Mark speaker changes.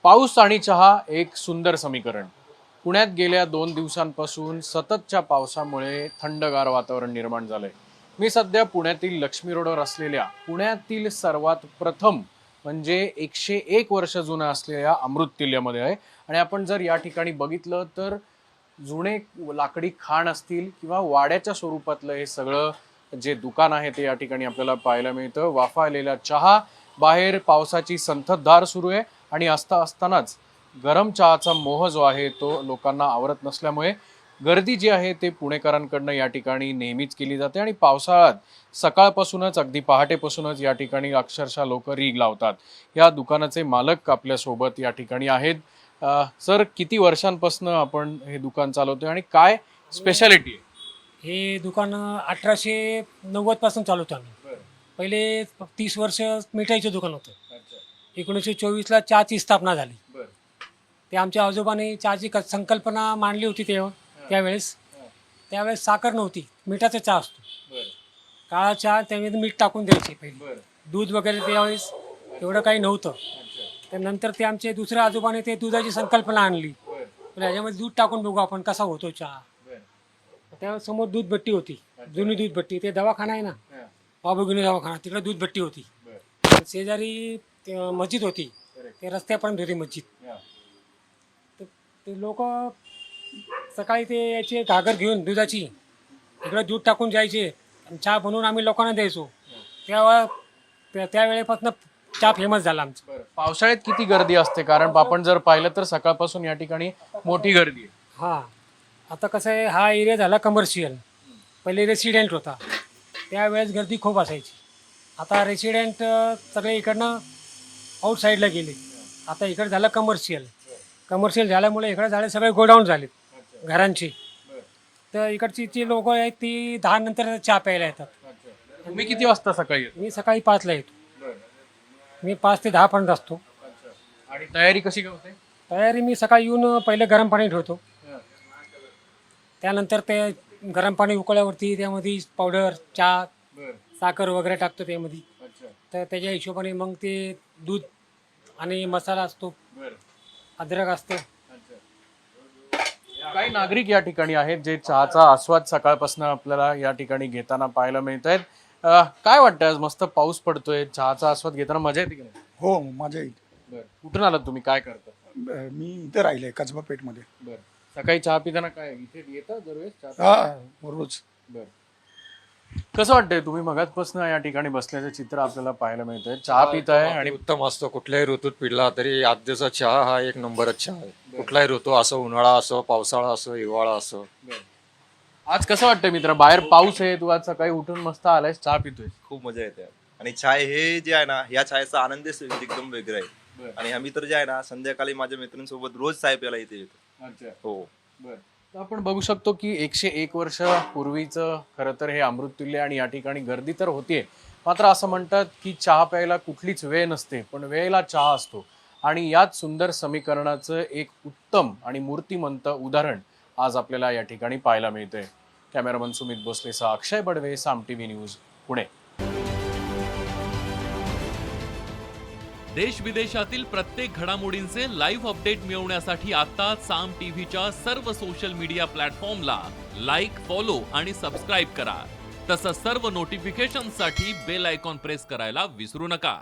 Speaker 1: पाऊस आणि चहा एक सुंदर समीकरण. पुण्यात गेल्या 2 दिवसांपासून सततच्या पावसामुळे थंडगार वातावरण निर्माण झालंय. मी सध्या पुण्यातील लक्ष्मी रोडवर असलेल्या पुण्यातील सर्वात प्रथम म्हणजे 101 वर्ष जुना असलेल्या अमृततुल्यमध्ये आहे. आणि आपण जर या ठिकाणी बघितलं तर जुने लाकडी खाण असतील किंवा वाड्याच्या स्वरूपातलं हे सगळं जे दुकान आहे ते या ठिकाणी आपल्याला पाहायला मिळतं. वाफा आलेला चहा, बाहेर पावसाची संततधार सुरू आहे आणि असतानाच गरम चहाचा मोह जो आहे तो लोकांना आवरत नसल्यामुळे गर्दी जी आहे ते पुणेकरांकडनं या ठिकाणी नेहमीच केली जाते. आणि पावसाळ्यात सकाळपासूनच अगदी पहाटेपासूनच या ठिकाणी अक्षरशः लोक रीग लावतात. या दुकानाचे मालक आपल्यासोबत या ठिकाणी आहेत. सर, किती वर्षांपासून आपण हे दुकान चालवतोय आणि काय स्पेशालिटी आहे?
Speaker 2: हे दुकान 1890 पासून चालवतो आम्ही. पहिले 30 वर्ष मिठाईचं दुकान होतं. 1924ला चहाची स्थापना झाली. ते आमच्या आजोबाने चहाची संकल्पना मांडली होती त्यावेळेस साखर नव्हती, मिठाचा चहा असतो. काळा चहा त्यामध्ये मीठ टाकून द्यायचे पहिले. दूध वगैरे त्यावेळेस एवढं काही नव्हतं. त्यानंतर ते आमचे दुसऱ्या आजोबाने ते दुधाची संकल्पना आणली. ह्याच्यामध्ये दूध टाकून बघू आपण कसा होतो चहा. त्या समोर दूध भट्टी होती, जुनी दूध भट्टी. ते दवाखाना आहे ना, बाबुगिनी दवाखाना, तिकडे दूध भट्टी होती. शेजारी मस्जिद होती, ते रस्त्यापर्यंत होती मस्जिद. ते लोक सकाळी ते याचे घागर घेऊन दुधाची इकडे दूध टाकून जायचे, चहा बनवून आम्ही लोकांना द्यायचो. त्यावेळेपासून चहा फेमस झाला आमचा.
Speaker 1: पावसाळ्यात किती गर्दी असते? कारण आपण जर पाहिलं तर सकाळपासून या ठिकाणी मोठी गर्दी आहे.
Speaker 2: हां, आता कसं आहे, हा एरिया झाला कमर्शियल. पहिले रेसिडेंट होता, त्यावेळेस गर्दी खूप असायची. आता रेसिडेंट सगळे इकडनं आउटसाईडला गेले. आता इकडे झालं कमर्शियल झाल्यामुळे इकडे झाले सगळे गोडाऊन झालेत घरांची. तर इकडची जी लोक आहेत ती 10 नंतर चहा प्यायला येतात.
Speaker 1: तुम्ही किती वाजता सकाळी येता?
Speaker 2: मी सकाळी 5ला येतो. मी 5 ते 10 पर्यंत असतो.
Speaker 1: आणि तयारी कशी होते?
Speaker 2: तयारी मी सकाळी येऊन पहिले गरम पाणी ठेवतो. त्यानंतर ते गरम पाणी उकळल्यावरती त्यामध्ये पावडर, चहा, साखर वगैरे टाकतो त्यामध्ये. तर त्याच्या हिशोबाने मग ते दूध आणि मसाला असतो, अद्रक असतो.
Speaker 1: काही नागरिक या ठिकाणी आहेत जे चहाचा आस्वाद सकाळपासून आपल्याला या ठिकाणी घेताना पाहायला मिळत आहेत. काय वाटतं, आज मस्त पाऊस पडतोय, चहाचा आस्वाद घेताना मजा येते की नाही?
Speaker 3: हो, मजा येईल.
Speaker 1: कुठून आलात तुम्ही, काय करता?
Speaker 3: मी इथे राहिले कसबा पेठमध्ये.
Speaker 1: सकाळी चहा पिताना काय इथे येतं दरवेळेस चहा?
Speaker 3: हा, रोज.
Speaker 1: कसं वाटतंय? तुम्ही मगाचपासून या ठिकाणी बसल्याचं चित्र आपल्याला पाहायला मिळतंय. चहा पिताय आणि
Speaker 4: उत्तम असतो. कुठल्याही ऋतूत पिला तरी आद्यचा चहा हा एक नंबरच चहा आहे. कुठलाही ऋतू असो, उन्हाळा असो, पावसाळा असो, हिवाळा असो.
Speaker 1: आज कसं वाटतंय मित्र? बाहेर पाऊस आहे, तू आज सकाळी उठून मस्त आलाय, चहा पितोय.
Speaker 5: खूप मजा येते. आणि चाय हे जे आहे ना, या चायचा आनंदच एकदम वेगळा आहे. आणि आम्ही तर जे आहे ना, संध्याकाळी माझ्या मित्रांसोबत रोज चाय प्यायला इथे येतो. हो.
Speaker 1: आपण बघू शकतो की 101 वर्ष पूर्वीचं खरं तर हे अमृततुल्य. आणि या ठिकाणी गर्दी तर होतीये, मात्र असं म्हणतात की चहा प्यायला कुठलीच वेळ नसते, पण वेळेला चहा असतो. आणि याच सुंदर समीकरणाचं एक उत्तम आणि मूर्तिमंत उदाहरण आज आपल्याला या ठिकाणी पाहायला मिळतंय. कॅमेरामन सुमित भोसलेसह अक्षय बडवे, साम टीव्ही न्यूज, पुणे.
Speaker 6: देश विदेशातील प्रत्येक घडामोडींचे लाईव्ह अपडेट मिळवण्यासाठी आता साम टीव्हीच्या सर्व सोशल मीडिया प्लॅटफॉर्मला लाईक, फॉलो आणि सबस्क्राईब करा. तसंच सर्व नोटिफिकेशनसाठी बेल आयकॉन प्रेस करायला विसरू नका.